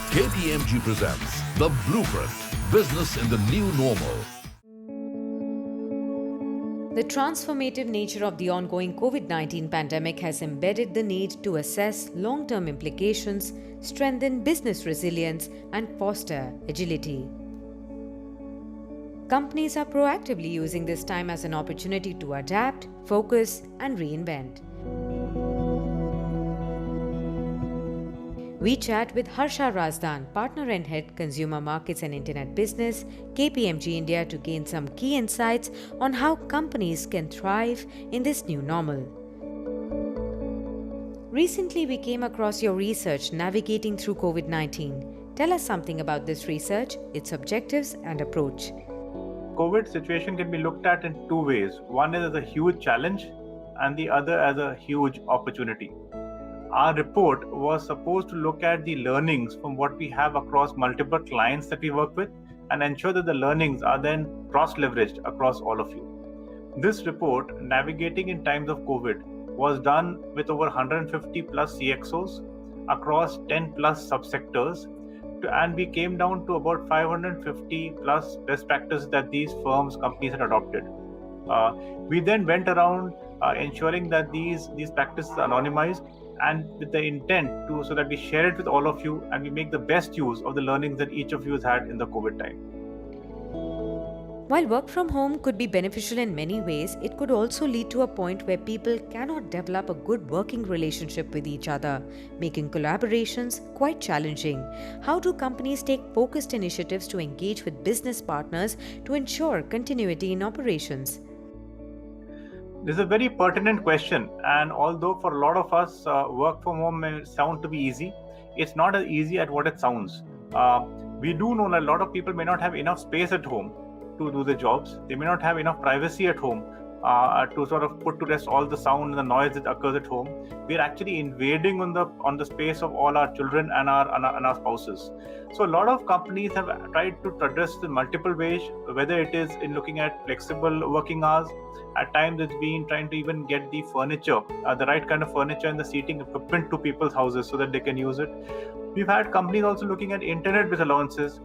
KPMG presents The Blueprint, Business in the New Normal. The transformative nature of the ongoing COVID 19 pandemic has embedded the need to assess long term implications, strengthen business resilience, and foster agility. Companies are proactively using this time as an opportunity to adapt, focus, and reinvent. We chat with Harsha Razdan, partner and head consumer markets and internet business, KPMG India, to gain some key insights on how companies can thrive in this new normal. Recently, we came across your research navigating through COVID 19. Tell us something about this research, its objectives, and approach. COVID situation can be looked at in two ways. One is as a huge challenge and the other as a huge opportunity. Our report was supposed to look at the learnings from what we have across multiple clients that we work with and ensure that the learnings are then cross-leveraged across all of you. This report, Navigating in Times of COVID, was done with over 150 plus CXOs across 10 plus subsectors, and we came down to about 550 plus best practices that these companies had adopted. We then went around ensuring that these practices are anonymized and with the intent to so that we share it with all of you and we make the best use of the learnings that each of you has had in the COVID time. While work from home could be beneficial in many ways, it could also lead to a point where people cannot develop a good working relationship with each other, making collaborations quite challenging. How do companies take focused initiatives to engage with business partners to ensure continuity in operations? This is a very pertinent question, and although for a lot of us work from home may sound to be easy, it's not as easy as what it sounds. We do know that a lot of people may not have enough space at home to do their jobs. They may not have enough privacy at home to sort of put to rest all the sound and the noise that occurs at home. We're actually invading on the space of all our children and our spouses. So a lot of companies have tried to address in multiple ways, whether it is in looking at flexible working hours. At times it's been trying to even get the furniture, the right kind of furniture and the seating equipment to people's houses so that they can use it. We've had companies also looking at internet-based allowances,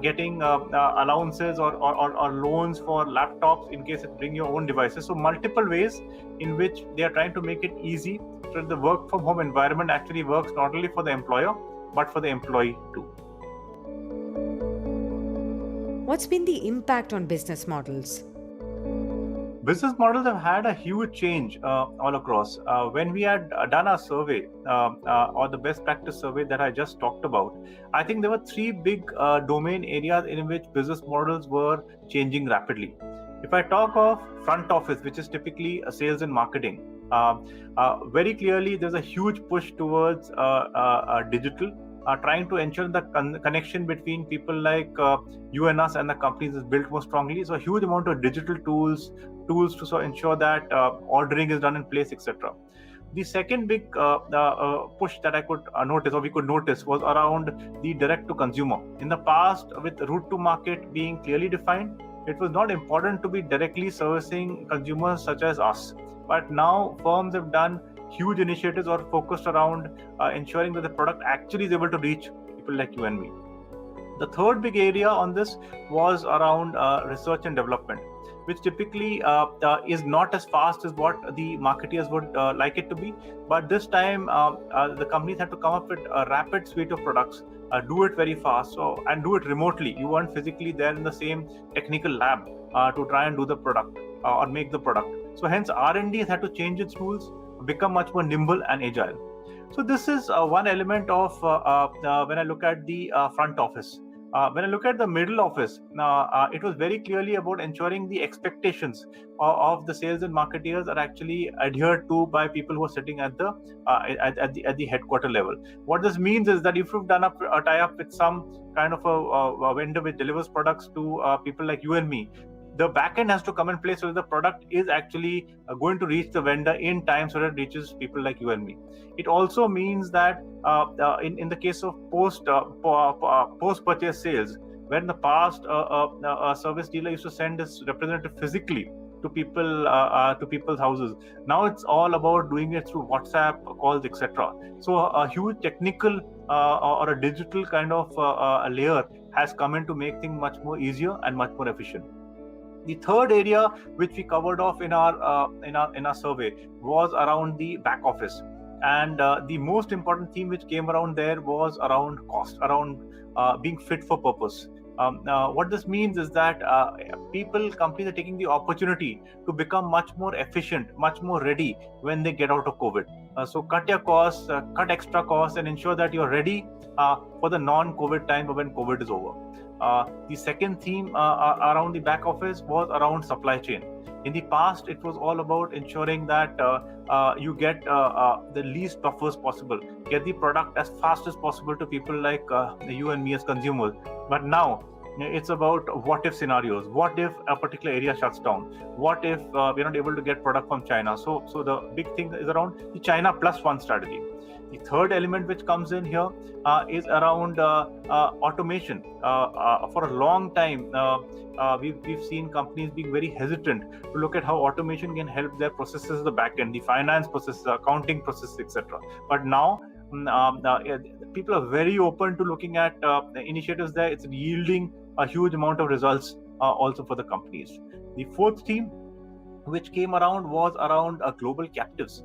getting allowances or loans for laptops in case it bring your own devices. So multiple ways in which they are trying to make it easy so that the work from home environment actually works not only for the employer but for the employee too. What's been the impact on business models? Business models have had a huge change all across. When we had done our survey or the best practice survey that I just talked about, I think there were three big domain areas in which business models were changing rapidly. If I talk of front office, which is typically sales and marketing, very clearly there's a huge push towards digital. Trying to ensure the connection between people like you and us and the companies is built more strongly. So a huge amount of digital tools to so ensure that ordering is done in place, etc. The second big push that I could notice or we could notice was around the direct to consumer. In the past, with route to market being clearly defined, it was not important to be directly servicing consumers such as us. But now firms have done huge initiatives are focused around ensuring that the product actually is able to reach people like you and me. The third big area on this was around research and development, which typically is not as fast as what the marketeers would like it to be. But this time, the companies had to come up with a rapid suite of products, do it very fast, and do it remotely. You weren't physically there in the same technical lab to try and do the product or make the product. So hence, R&D has had to change its rules, become much more nimble and agile. So this is one element of when I look at the front office. When I look at the middle office, it was very clearly about ensuring the expectations of the sales and marketeers are actually adhered to by people who are sitting at the headquarter level. What this means is that if you've done a tie-up with some kind of a vendor which delivers products to people like you and me, the backend has to come in place so that the product is actually going to reach the vendor in time so that it reaches people like you and me. It also means that in the case of post-purchase sales, where in the past a service dealer used to send his representative physically to people's houses. Now it's all about doing it through WhatsApp calls, etc. So a huge technical or a digital kind of a layer has come in to make things much more easier and much more efficient. The third area which we covered off in our survey was around the back office, and the most important theme which came around there was around cost, around being fit for purpose. What this means is that companies are taking the opportunity to become much more efficient, much more ready when they get out of COVID. So cut your costs, cut extra costs, and ensure that you're ready for the non-COVID time or when COVID is over. The second theme around the back office was around supply chain. In the past, it was all about ensuring that you get the least buffers possible, get the product as fast as possible to people like you and me as consumers. But now it's about what if scenarios. What if a particular area shuts down? What if we're not able to get product from China? So the big thing is around the China plus one strategy. The third element which comes in here is around automation. For a long time, we've seen companies being very hesitant to look at how automation can help their processes, the back end, the finance processes, accounting processes, etc. But now people are very open to looking at initiatives there. It's yielding a huge amount of results also for the companies. The fourth theme which came around was around global captives.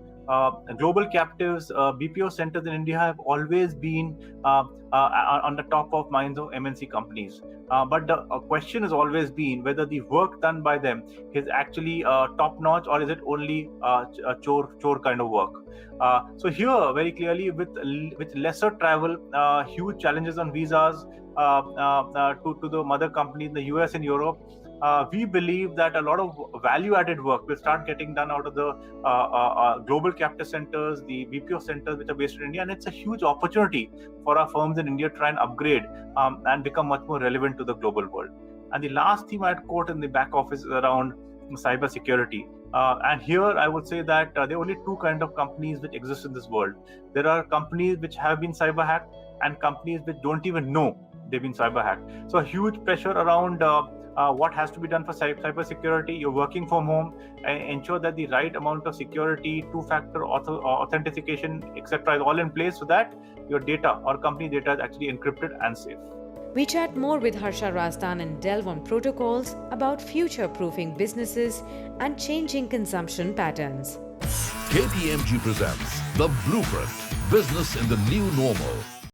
Global captives, BPO centers in India have always been on the top of minds of MNC companies. But the question has always been whether the work done by them is actually top-notch, or is it only a chore kind of work. So here, very clearly, with lesser travel, huge challenges on visas to the mother companies in the US and Europe, we believe that a lot of value-added work will start getting done out of the global captive centers, the BPO centers which are based in India, and it's a huge opportunity for our firms in India to try and upgrade and become much more relevant to the global world. And the last theme I'd quote in the back office is around cyber security. And here I would say that there are only two kinds of companies which exist in this world. There are companies which have been cyber hacked and companies which don't even know they've been cyber hacked. So a huge pressure around what has to be done for cyber security. You're working from home, ensure that the right amount of security, two-factor authentication, etc. is all in place so that your data or company data is actually encrypted and safe. We chat more with Harsha Razdan and delve on protocols about future-proofing businesses and changing consumption patterns. KPMG presents The Blueprint, Business in the New Normal.